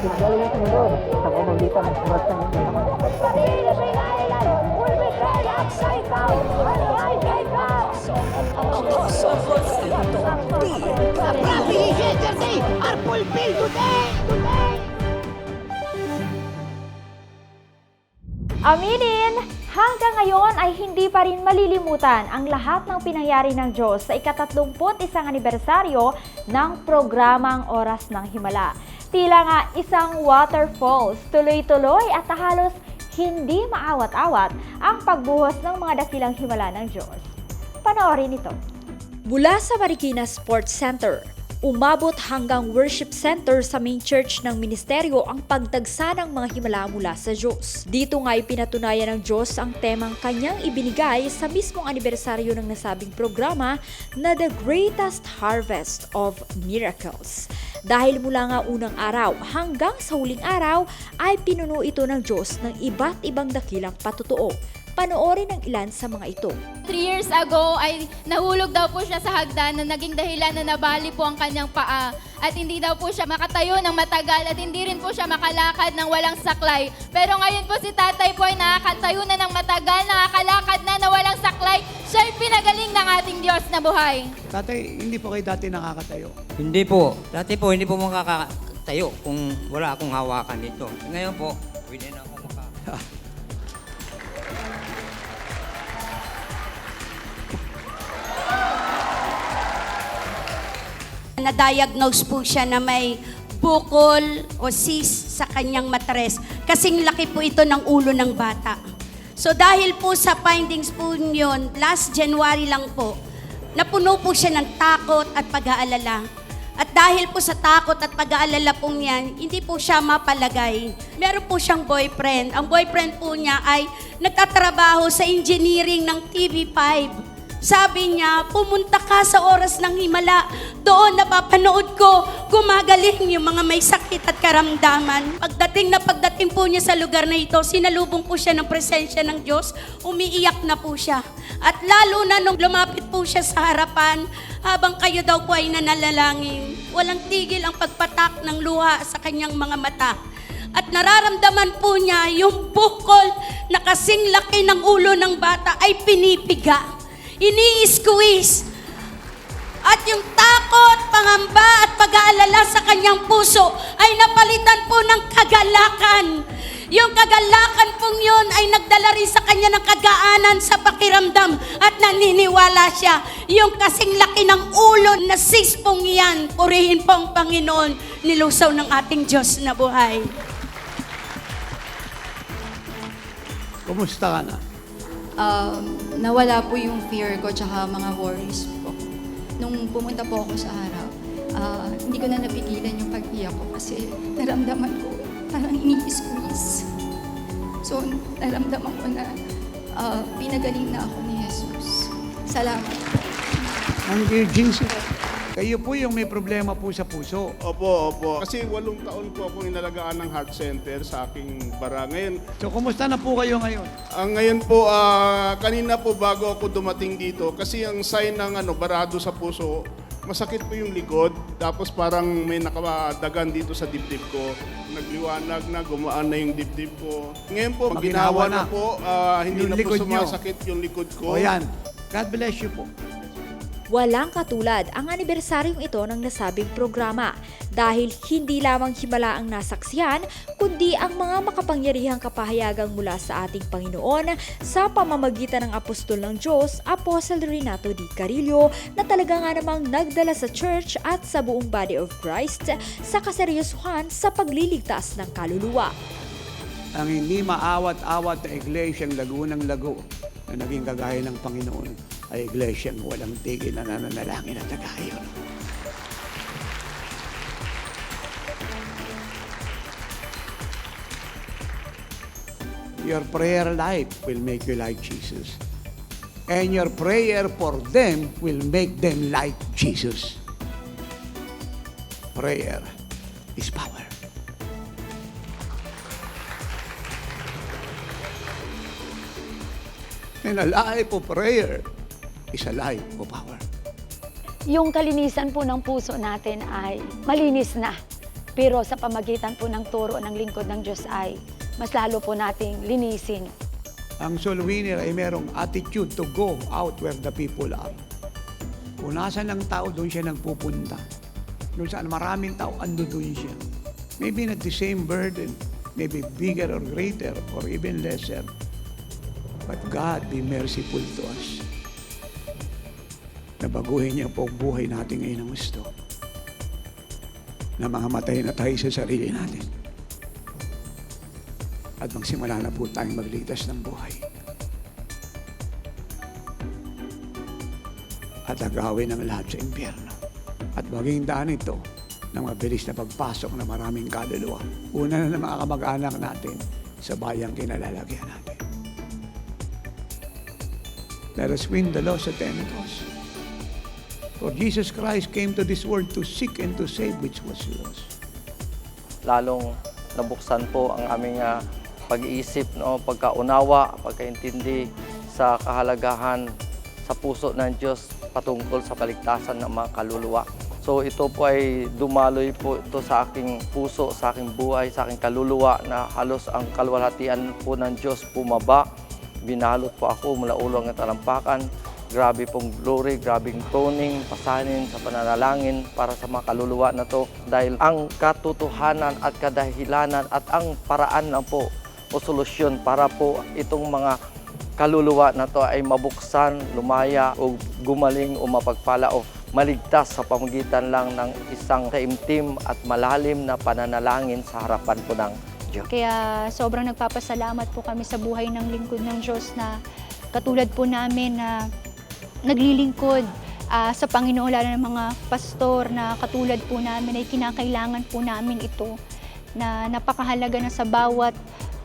Galing sa mundo sa pamamagitan ng sulat ng Aminin, hanggang ngayon ay hindi pa rin malilimutan ang lahat ng pinangyari ng Diyos sa ika-31 anibersaryo ng programang Oras ng Himala. Tila nga isang waterfalls, tuloy-tuloy at halos hindi maawat-awat ang pagbuhos ng mga dakilang himala ng Diyos. Panoorin ito. Mula sa Marikina Sports Center, umabot hanggang worship center sa main church ng ministeryo ang pagdagsa ng mga himala mula sa Diyos. Dito nga ipinatunayan ng Diyos ang temang kanyang ibinigay sa mismong anibersaryo ng nasabing programa na The Greatest Harvest of Miracles. Dahil mula nga unang araw hanggang sa huling araw ay pinuno ito ng Diyos ng iba't ibang dakilang patotoo. Panoorin ang ilan sa mga ito. 3 years ago ay nahulog daw po siya sa hagdan na naging dahilan na nabali po ang kanyang paa. At hindi daw po siya makatayo ng matagal at hindi rin po siya makalakad ng walang saklay. Pero ngayon po si tatay po ay nakakatayo na ng matagal, nakakalakad na walang saklay. Siya ay pinagaling ng ating Diyos na buhay. Tatay, hindi po kayo dati nakakatayo. Hindi po. Dati po, hindi po makakatayo kung wala akong hawakan dito. Ngayon po, pwede na ako Na-diagnose po siya na may bukol o cyst sa kanyang matres. Kasing laki po ito ng ulo ng bata. So dahil po sa findings po yun, last January lang po, napuno po siya ng takot at pag-aalala. At dahil po sa takot at pag-aalala po niyan, hindi po siya mapalagay. Meron po siyang boyfriend. Ang boyfriend po niya ay nagtatrabaho sa engineering ng TV5. Sabi niya, pumunta ka sa Oras ng Himala. Doon napapanood ko, gumagaling yung mga may sakit at karamdaman. Pagdating po niya sa lugar na ito, sinalubong po siya ng presensya ng Diyos, umiiyak na po siya. At lalo na nung lumapit po siya sa harapan, habang kayo daw po ay nananalangin, walang tigil ang pagpatak ng luha sa kanyang mga mata. At nararamdaman po niya yung bukol na kasing laki ng ulo ng bata ay pinipiga. Ini-squeeze. At yung takot, pangamba at pag-aalala sa kanyang puso ay napalitan po ng kagalakan. Yung kagalakan pong yun ay nagdala rin sa kanya ng kagaanan sa pakiramdam at naniniwala siya. Yung kasing laki ng ulo na sispong yan, purihin po ang Panginoon, nilusaw ng ating Diyos na buhay. Kumusta ka na? Nawala po yung fear ko tsaka mga worries po. Nung pumunta po ako sa harap, hindi ko na napigilan yung pag-iyak ko kasi naramdaman ko parang ini-squeeze. So, naramdaman ko na pinagaling na ako ni Jesus. Salamat. Thank you, Jesus. Kayo po yung may problema po sa puso. Opo, opo. Kasi 8 taon po akong inalagaan ng heart center sa aking bara. Ngayon, So, kumusta na po kayo ngayon? ngayon po, kanina po bago ako dumating dito, kasi ang sign ng barado sa puso, masakit po yung likod, tapos parang may nakadagan dito sa dibdib ko. Nagliwanag na, gumaan na yung dibdib ko. Ngayon po, Maginawa ginawa na. na po, hindi Yung na po likod nyo. sumasakit yung likod ko. O yan. God bless you po. Walang katulad ang anibersaryong ito ng nasabing programa dahil hindi lamang himala ang nasaksihan, kundi ang mga makapangyarihang kapahayagang mula sa ating Panginoon sa pamamagitan ng apostol ng Diyos, Apostle Renato D. Carillo, na talaga nga namang nagdala sa church at sa buong body of Christ sa kaseryosohan sa pagliligtas ng kaluluwa. Ang hindi maawat-awat na iglesyang lagunang-lago na naging kagaya ng Panginoon ay iglesyang walang tigil na nananalangin at nagayon. Your prayer life will make you like Jesus. And your prayer for them will make them like Jesus. Prayer is power. And a life of prayer is a life of power. Yung kalinisan po ng puso natin ay malinis na. Pero sa pamagitan po ng turo ng lingkod ng Diyos ay mas lalo po nating linisin. Ang soul winner ay merong attitude to go out where the people are. Kung nasan ang tao, doon siya nagpupunta. Doon saan maraming tao, ando doon siya. Maybe not the same burden, maybe bigger or greater or even lesser. But God be merciful to us. Nabaguhin niya po ang buhay natin ngayon ng gusto. Na mga matay na tayo sa sarili natin. At magsimula na po tayong magligtas ng buhay. At agawin ang lahat sa impyerno. At maging daan ito ng mabilis na pagpasok ng maraming kaluluwa. Una na ng mga kamag-anak natin sa bayang kinalalagyan natin. Let us win the lost at any cost. For Jesus Christ came to this world to seek and to save which was lost. Lalong nabuksan po ang aming pag-iisip, no, pagkaunawa, pagkaintindi sa kahalagahan sa puso ng Diyos patungkol sa kaligtasan ng mga kaluluwa. So ito po ay dumaloy po ito sa aking puso, sa aking buhay, sa aking kaluluwa na halos ang kalwalhatian po ng Diyos bumaba. Binalot po ako mula ulo hanggang talampakan. Grabe pong glory, grabing toning, pasanin sa pananalangin para sa mga kaluluwa na to. Dahil ang katotohanan at kadahilanan at ang paraan lang po o solusyon para po itong mga kaluluwa na to ay mabuksan, lumaya o gumaling o mapagpala o maligtas sa pamagitan lang ng isang taimtim at malalim na pananalangin sa harapan po ng Diyos. Kaya sobrang nagpapasalamat po kami sa buhay ng lingkod ng Diyos na katulad po namin na naglilingkod sa Panginoon, lalo ng mga pastor na katulad po namin ay kinakailangan po namin ito na napakahalaga na sa bawat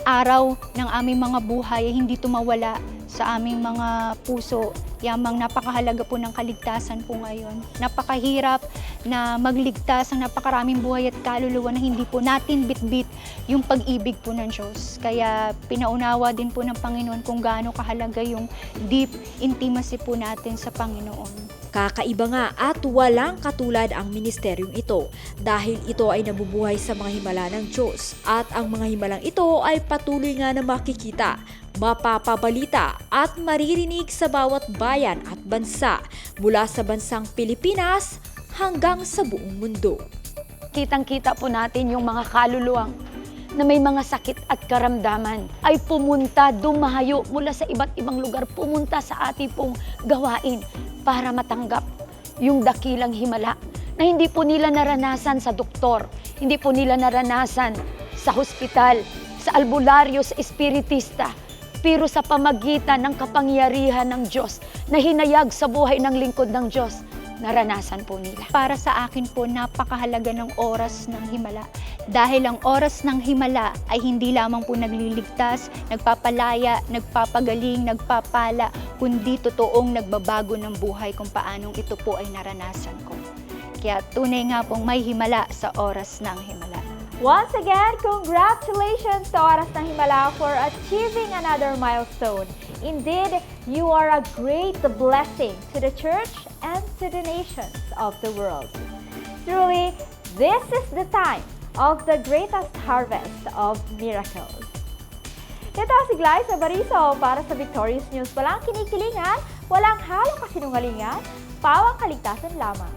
araw ng aming mga buhay ay hindi tumawala sa aming mga puso. Yamang napakahalaga po ng kaligtasan po ngayon. Napakahirap na magligtas ang napakaraming buhay at kaluluwa na hindi po natin bitbit yung pag-ibig po ng Diyos. Kaya pinaunawa din po ng Panginoon kung gaano kahalaga yung deep intimacy po natin sa Panginoon. Kakaiba nga at walang katulad ang ministeryong ito dahil ito ay nabubuhay sa mga himala ng Diyos at ang mga himalang ito ay patuloy nga na makikita, mapapabalita at maririnig sa bawat bayan at bansa mula sa bansang Pilipinas hanggang sa buong mundo. Kitang-kita po natin yung mga kaluluwang na may mga sakit at karamdaman ay pumunta, dumahayo mula sa iba't ibang lugar, pumunta sa ating pong gawain para matanggap yung dakilang himala na hindi po nila naranasan sa doktor, hindi po nila naranasan sa hospital, sa albularyo, sa espiritista, pero sa pamagitan ng kapangyarihan ng Diyos na hinayag sa buhay ng lingkod ng Diyos, naranasan po nila. Para sa akin po, napakahalaga ng oras ng himala. Dahil ang oras ng himala ay hindi lamang po nagliligtas, nagpapalaya, nagpapagaling, nagpapala, kundi totoong nagbabago ng buhay kung paanong ito po ay naranasan ko. Kaya tunay nga pong may himala sa oras ng himala. Once again, congratulations to Oras ng Himala for achieving another milestone. Indeed, you are a great blessing to the church and to the nations of the world. Truly, this is the time of the greatest harvest of miracles. Ito si Glyza Bariso para sa Victorious News. Walang kinikilingan, walang halong kasinungalingan, pawang kaligtasan lamang.